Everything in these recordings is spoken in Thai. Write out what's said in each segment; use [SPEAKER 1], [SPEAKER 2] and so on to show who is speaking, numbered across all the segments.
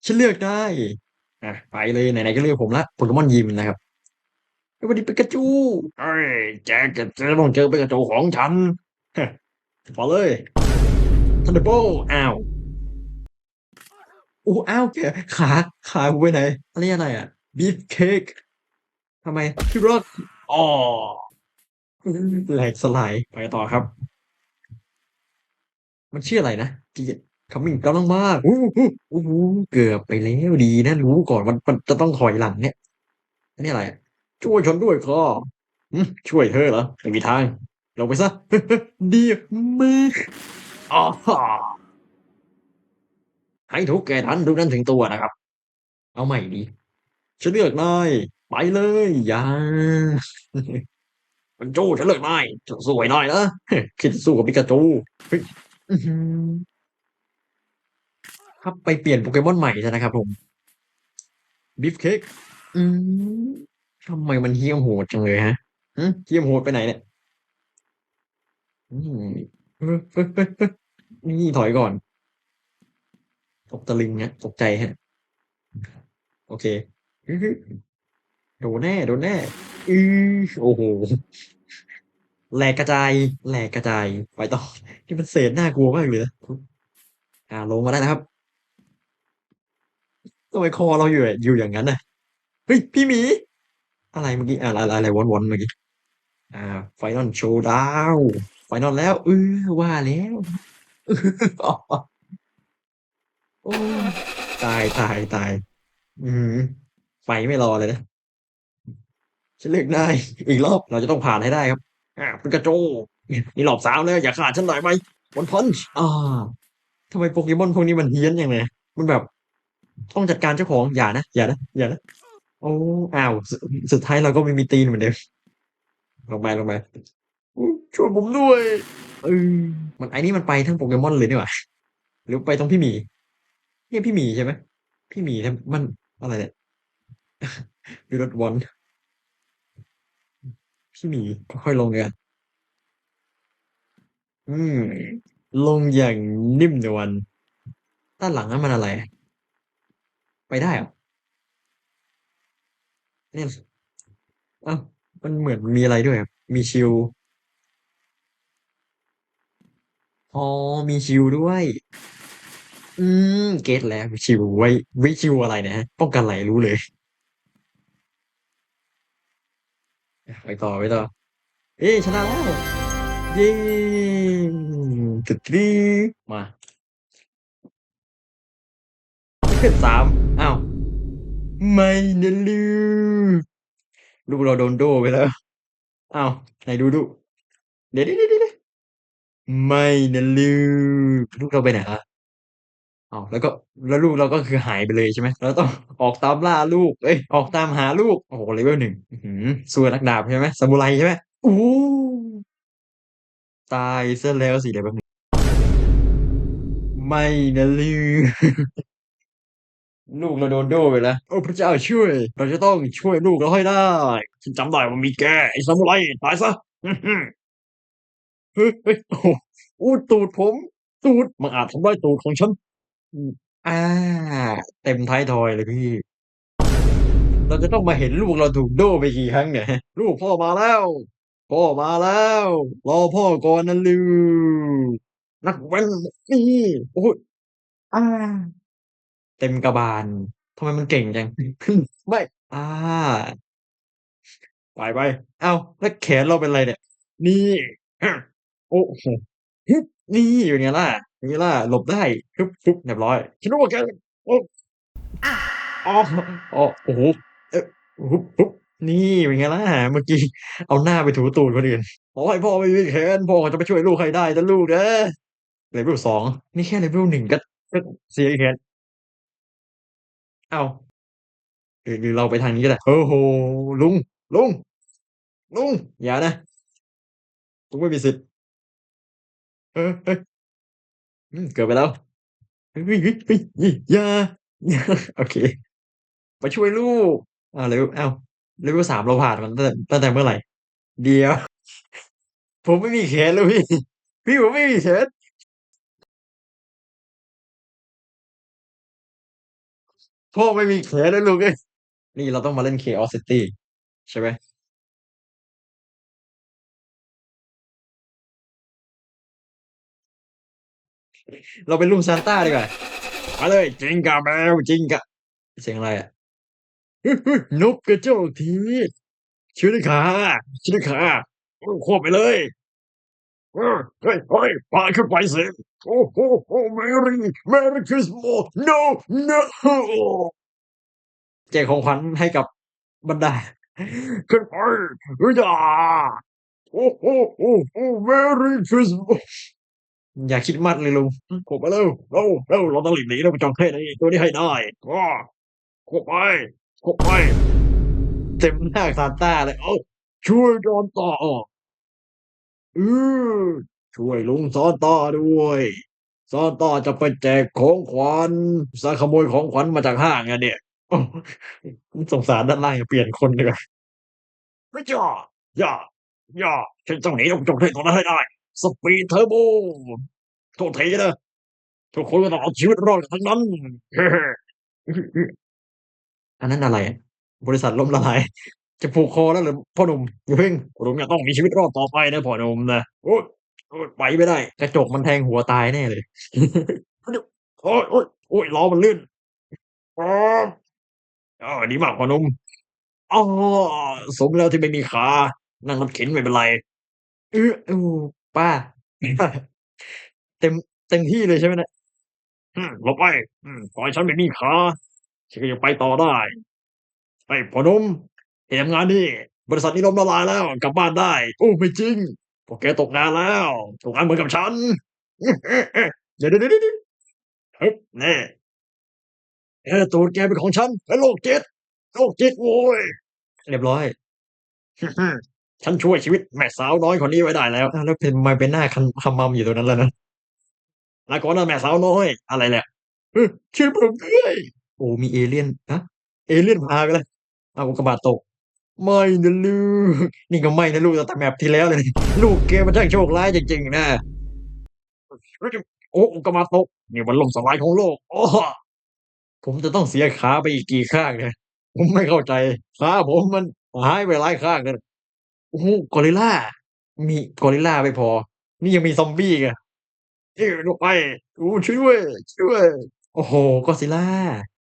[SPEAKER 1] ฉันเลือกได้ไปเลยไหนๆก็เลือกผมละโปเกมอนยิมนะครับสวัสดีปิกาจูเอ้ยแกต้องเจอปิกาจูของฉันฮะมาเลยทันเดอร์โบอ้าวอ้าวแกขาขากูไปไหนอะไรอ่ะบีฟเค้กทำไมพี่รอดอ๋อแหลกสลายไปต่อครับมันชื่ออะไรนะจีคัมมิ่งกำลังมาอู้เกือบไปแล้วดีนะรู้ก่อนมันจะต้องถอยหลังเนี่ยอันนี้อะไรอะช่วยฉันด้วยครับช่วยเธอเหรอไม่มีทางลงไปซะดีมากอ๋อให้ทุกแก่ทันทุกนั้นถึงตัวนะครับเอาใหม่ดีฉันเลือกนายไปเลยอย่ามันโจ้ฉันเลือกนายจะสวยหน่อยนะคิดจะสู้กับปิกาจูเฮ้ยอื้อหือครับไปเปลี่ยนโปเกมอนใหม่ใช่นะครับผมบีฟเค้กอืมทำไมมันเหี้ยมโหดจังเลยฮะเหี้ยมโหดไปไหนเนี่ยอืมนี่ถอยก่อนตกตะลึงฮะตกใจฮะโอเคโดนแน่โดนแน่อืโอ้โหแหลกกระจายแหลกกระจายไปต่อที่มันเศษน่ากลัวมากเลยนะลงมาได้นะครับทำไมคอเราอยู่อย่างนั้นน่ะเฮ้ยพี่หมีอะไรเมื่อกี้อะไรวนๆเมื่อกี้อ่าไฟนอลโชว์ดาวไฟนอลแล้วว่าแล้วโอ้ตายอืมไฟไม่รอเลยนะฉันเลือกได้อีกรอบเราจะต้องผ่านให้ได้ครับเป็นกระโจนี่รอบสามแล้วอย่าขาดฉันหน่อยไหมวันพันช์ทำไมโปเกมอนพวกนี้มันเฮี้ยนอย่างไงมันแบบต้องจัดการเจ้าของอย่านะโอ้สุดท้ายเราก็ไม่มีตีนเหมือนเดิมลงไปช่วยผมด้วยเออมันไอ้นี่มันไปทั้งโปเกมอนเลยนี่หว่าหรือไปตรงพี่หมีเนี่ยพี่หมีใช่ไหมพี่หมีเนี่ยมันอะไรเนี่ยวิรถวอนพี่หมีค่อยๆลงเลย อืมลงอย่างนิ่มนวลด้านหลังนั้นมันอะไรไปได้เหรอเนี่ยเอ้ามันเหมือนมีอะไรด้วยครับมีชิลอ๋อมีชิลด้วยอืเก็ตแล้วชิลไว้ชิลอะไรนะฮะป้องกันไหลรู้เลยไปต่อชนะแล้วเย้จุดที่มาขึ้นสามอ้าวไม่นะลูกเราโดนโดไปแล้วอ้าวไหนดูเดี๋ยวไม่นะลูกเราไปไหนละ อ้าวแล้วลูกเราก็คือหายไปเลยใช่ไหมเราต้องออกตามล่าลูกออกตามหาลูกโอ้โหเลเวลหนึ่งสู้กับนักดาบใช่ไหมซามูไรใช่ไหมอู้ตายซะแล้วสิเดี๋ยวแป๊บนึงไม่นะลือลูกเราโดนโดไปแล้วโอ้พระเจ้าช่วยเราจะต้องช่วยลูกเราให้ได้ฉันจำได้ว่ามีแกไอ้ซามูไรตายซะอื้อหือเฮ้ยโอ้โหตูดผมตูดมันอาจทำร้ายตูดของฉันอืมอ่าเต็มท้ายทอยเลยพี่ เราจะต้องมาเห็นลูกเราถูกโด้ไปกี่ครั้งเนี่ยลูกพ่อมาแล้วพ่อมาแล้วรอพ่อก่อนนะลูกนักเว้นนี่โอ้ยอ่าเต็มกระบาลทำไมมันเก่งจังไม่อ่าไปเอ้าแล้วแขนเราเป็นไรเนี่ยนี่โอ้โหฮึบนี่อยู่ไงล่ะเป็นไงล่ะหลบได้ฮึบเรียบร้อยฉันรู้ว่าแกโอ้อ๋อโอ้โหเอ๊ะฮึบนี่เป็นไงล่ะเมื่อกี้เอาหน้าไปถูตูดคนอื่น ขอให้พ่อไม่มีแขนพ่อจะไปช่วยลูกให้ได้นะลูกนะเลเวลสองนี่แค่เลเวลหนึ่งก็เสียแขนเอ้าหรือเราไปทางนี้ก็ได้โอ้โหลุงลุงลุงอย่านะลุงไม่มีสิทธิ์เฮ้ยเกิดไปแล้วเฮ้ยอย่าโอเคมาช่วยลูกเลเวลสามเราผ่านมันตั้งแต่เมื่อไหร่เดียวผมไม่มีแขนแล้วพี่ผมไม่มีแขน พ่อไม่มีแขนนะลูกเอ้ยนี่เราต้องมาเล่น Chaos City ใช่ไหมเราเป็นลุงซานต้าดีกว่ามาเลยจิงกาเบลจิงกะเสียงอะไรอ่ะนกกระจอกทีช่วยด้วยค่ะช่วยด้วยค่ะควบไปเลยเฮ้ยเฮ้ยพาขึ้นไปสิโอ้โหโอ้แมรี่แมรี่คริสต์มาส no no แจกของขวัญให้กับบรรดาขึ้นไปเฮ้ยอ่าโอ้โหโอ้โหแมรี่คริสต์มาสอย่าคิดมากเลยลุงขวบมาเร็วเร็วเร็วเราต้องหลีกหนีเราไปจองเท่นี้ตัวนี้ให้ได้ก็ขวบไปขวบไปเต็มหน้าซานต้าเลยเอ้าช่วยจอนต่อเออช่วยลุงซอนต้าด้วยซอนต้าจะไปแจกของขวัญสาขโมยของขวัญมาจากห้างอะเนี่ยโอ้สงสารด้านล่างอย่าเปลี่ยนคนเลย ไม่จ่าอย่าอย่าฉันต้องหนีออกจากที่ตรงนั้นให้ได้สปีดเทอร์โบโทษทีนะทุกคนก็ต้องเอาชีวิตรอดกันทั้งนั้นอันนั้นอะไรอะบริษัทล้มละลายจะผูกคอแล้วเหรอพ่อหนุ่มอย่าเพิ่งลุงจะต้องมีชีวิตรอดต่อไปนะพ่อหนุ่มนะโอ๊ยโอ๊ยไปไม่ได้กระจกมันแทงหัวตายแน่เลยโอ๊ยโอ๊ยโอ๊ยล้อมันลื่นอ๋อดีมากพ่อหนุ่มอ๋อสมแล้วที่ไม่มีขานั่งรถเข็นไม่เป็นไรป้าเต็มเต็มที่เลยใช่ไหมเนี่ยหลบไปปล่อยฉันไม่มีขาฉันก็ยังไปต่อได้ไอ้พ่อหนุ่มที่ทำงานนี่บริษัทนี้ล้มละลายแล้วกลับบ้านได้โอ้ไม่จริงพวกแกตกงานแล้วตกงานเหมือนกับฉันเดี๋ยวเดี๋ยวเดี๋ยวฮึบแน่ตูดแกเป็นของฉันไอ้โรคจิตโรคจิตโว้ยเรียบร้อยฉันช่วยชีวิตแม่สาวน้อยคนนี้ไว้ได้แล้วแล้วเป็นทำไมเป็นหน้าขมำอยู่ตรงนั้นแล้วนะ ลาก่อนนะแม่สาวน้อยอะไรเนี่ยช่วยผมด้วยโอ้มีเอเลี่ยนฮะเอเลี่ยนพาไปเลยเอาอุกกาบาตตกไม่นะลูกนี่ก็ไม่นะลูกแต่แมปที่แล้วเลยลูกแกมันช่างโชคร้ายจริงๆนะโอ้อุกกาบาตตกนี่มันล่มสลายของโลกโอ้ผมจะต้องเสียขาไปอีกกี่ข้างเนี่ยผมไม่เข้าใจขาผมมันหายไปหลายข้างเลยโอ้โหกอริลลามีกอริลลาไม่พอนี่ยังมีซอมบี้อีกอะลงไปโอ้ช่วยด้วยช่วยด้วย โอ้โฮ Godzilla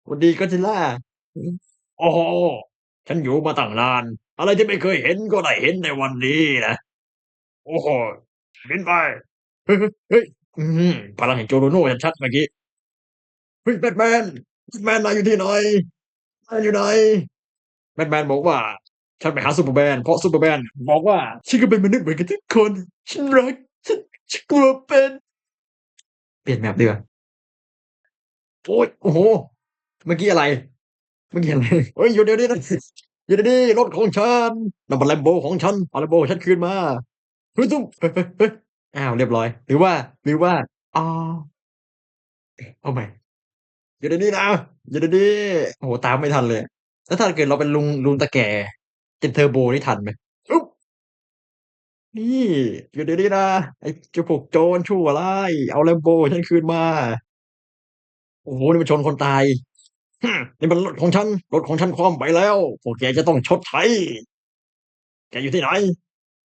[SPEAKER 1] สวัสดี Godzilla อือโอ้โฮฉันอยู่มาตั้งนานอะไรที่ไม่เคยเห็นก็ได้เห็นในวันนี้นะโอ้โฮบินไปเฮ้ยเฮ้ยอื้อฮือพลังแห่งโจโรโน่ชัดๆเมื่อกี้เฮ้ย Batman Batman นายอยู่ที่ไหนนายอยู่ไหน Batman บอกว่าฉันไปหาซูเปอร์แมนเพราะซูเปอร์แมนบอกว่าฉันก็เป็นมนุษย์เหมือนกันทุกคนฉันรักฉันกลัวเป็นเปลี่ยน map ดีกว่าโอ๊ยโอ้โฮเมื่อกี้อะไร เมื่อกี้อะไรเฮ้ยหยุดเดี๋ยวนี้นะหยุดเดี๋ยวนี้รถของฉันนั่นมัน Lambo ของฉันเอา Lambo ฉันคืนมาเฮ้ยตุ้มเฮ้ยเฮ้ยอ้าวเรียบร้อยหรือว่าอ๋อเอาใหม่หยุดเดี๋ยวนี้นะหยุดเดี๋ยวนี้โอ้โฮตามไม่ทันเลยแล้วถ้าเกิดเราเป็นลุงตาแก่เจนเทอร์โบนี่ทันไหมฮึบนี่หยุดเดี๋ยวนี้นะไอ้เจ้าพวกโจรชั่วร้ายเอา Lambo ฉันคืนมาโอ้โฮนี่มันชนคนตายนี่มันรถของฉันคว่ำไปแล้วพวกแกจะต้องชดใช้แกอยู่ที่ไหน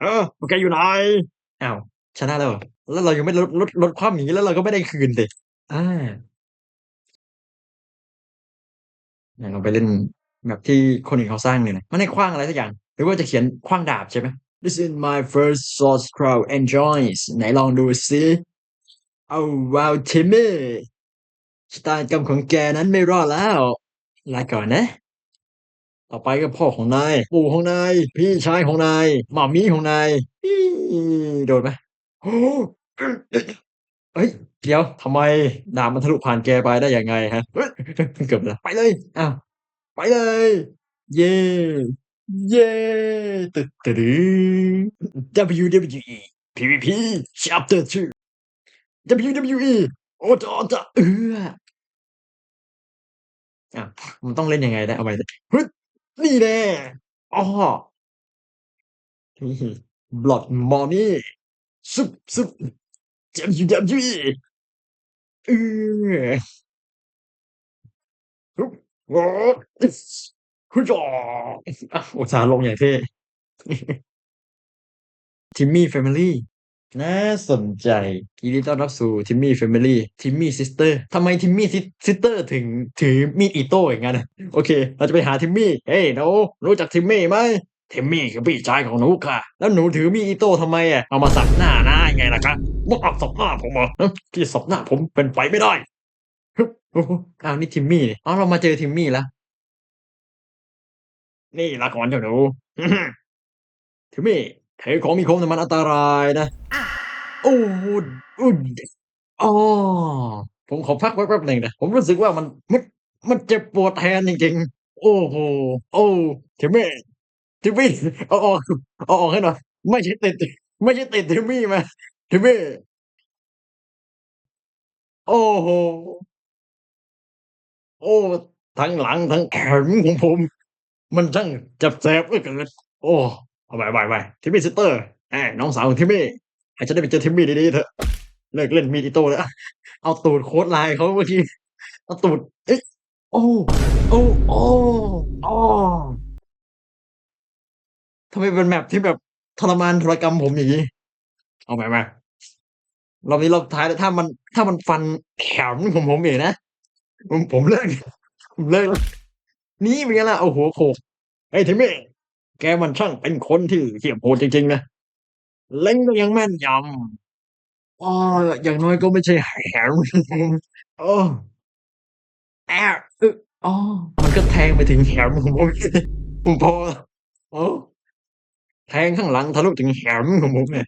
[SPEAKER 1] เออพวกแกอยู่ไหนอ้าวชนะแล้วเหรอแล้วเรายังไม่ลดคว่ำอย่างงี้แล้วเราก็ไม่ได้คืนสิอาเนี่ยเราไปเล่นแบบที่คนอื่นเขาสร้างเลยนะมันให้ขว้างอะไรสักอย่างหรือว่าจะเขียนขว้างดาบใช่ไหม This is my first Sword Scroll Enjoys ไหนลองดูสิอ้าวว้าว Timmy ชะตากรรมของแกนั้นไม่รอดแล้วลาก่อนนะต่อไปก็พ่อของนายปู่ของนายพี่ชายของนายหม่ามี่ของนายอี้โดนไหมโอ้โฮ เฮ้ยเดี๋ยวทำไมดาบมันทะลุผ่านแกไปได้ยังไงฮะเฮ้ยเกือบแล้วไปเลยอ้าวไปเลยเย้เย้ตึดตึดึง WWE PVP Chapter 2 WWE โอ้จอจะอ้าวมันต้องเล่นยังไงนะเอาใหม่สิฮึดนี่แน่อ้อนี่ Blood Money ซึบซึบ WWE เออฮึบ โอ้คุณจออุตส่าห์ลงอย่างเท่ทิมมี่แฟมิลี่น่าสนใจยินดีต้อนรับสู่ทิมมี่แฟมิลี่ทิมมี่ซิสเตอร์ทำไมทิมมี่ซิสเตอร์ถึงถือมีดอิโต้อย่างนั้นโอเคเราจะไปหาทิมมี่เฮ้ยหนูรู้จักทิมมี่ไหมทิมมี่คือพี่ชายของหนูค่ะแล้วหนูถือมีดอิโต้ทำไมอ่ะเอามาสับหน้าน้าไงล่ะครับว่าเอาสับหน้าผมเหรอพี่สับหน้าผมเป็นไปไม่ได้ฮึบโอ้โหอ้าวนี่ทิมมี่นี่อ๋อเรามาเจอทิมมี่แล้วนี่ละก่อนเจ้าหนูทิมมี่ถือของมีคมแต่มันอันตรายนะโอ้โหอุ้ย อ๋อผมขอพักไว้แป๊บหนึ่งนะผมรู้สึกว่ามันเจ็บปวดแทนจริงๆโอ้โฮโอ้ทิมมี่ทิมมี่เอาออกเอาออกให้หน่อยไม่ใช่ติดไม่ใช่ติดทิมมี่มาทิมมี่โอ้โฮโอ้ทั้งหลังทั้งแขนของผมมันช่างเจ็บแสบเหลือเกินโอ้เอาใหม่ๆๆทิมมี่ซิสเตอร์น้องสาวของทิมมี่ให้ฉันได้ไปเจอทิมมี่ดีๆเถอะเลิกเล่นมีดอิโต้แล้วเอาตูดโคตรลายเขาเมื่อกี้เอาตูดเอ๊ะ โอ้โอ้โอ้อ้อทำไมเป็น map ที่แบบทรมานทรกรรมผมอย่างงี้เอาใหม่มารอบนี้รอบสุดท้ายแล้วถ้ามันฟันแขนของผมอีกนะผมเลิกผมเลิกแล้วนี่เป็นไงล่ะเอาหัวโขกเฮ้ยทิมมี่แกมันช่างเป็นคนที่เหี้ยมโหดจริงๆนะเล็งได้อย่างแม่นยำอ้ออย่างน้อยก็ไม่ใช่แขนเออแอะอึอ๋อมันก็แทงไปถึงแขนของผมผมพอโอ้ แทงข้างหลังทะลุถึงแขนของผมเนี่ย